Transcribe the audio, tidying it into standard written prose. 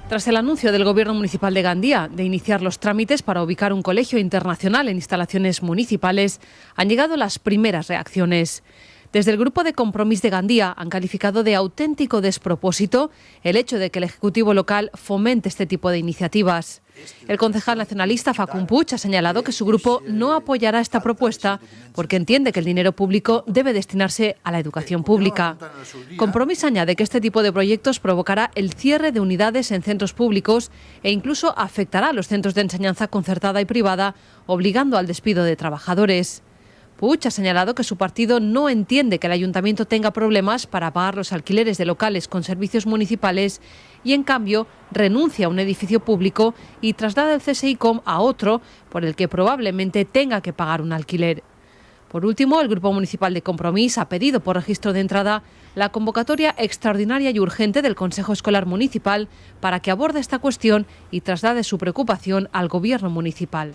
Tras el anuncio del Gobierno municipal de Gandía de iniciar los trámites para ubicar un colegio internacional en instalaciones municipales, han llegado las primeras reacciones. Desde el Grupo de Compromís de Gandía han calificado de auténtico despropósito el hecho de que el Ejecutivo local fomente este tipo de iniciativas. El concejal nacionalista Facun Puig ha señalado que su grupo no apoyará esta propuesta porque entiende que el dinero público debe destinarse a la educación pública. Compromís añade que este tipo de proyectos provocará el cierre de unidades en centros públicos e incluso afectará a los centros de enseñanza concertada y privada, obligando al despido de trabajadores. Puig ha señalado que su partido no entiende que el ayuntamiento tenga problemas para pagar los alquileres de locales con servicios municipales y, en cambio, renuncia a un edificio público y traslada el CSICOM a otro por el que probablemente tenga que pagar un alquiler. Por último, el Grupo Municipal de Compromís ha pedido por registro de entrada la convocatoria extraordinaria y urgente del Consejo Escolar Municipal para que aborde esta cuestión y traslade su preocupación al Gobierno municipal.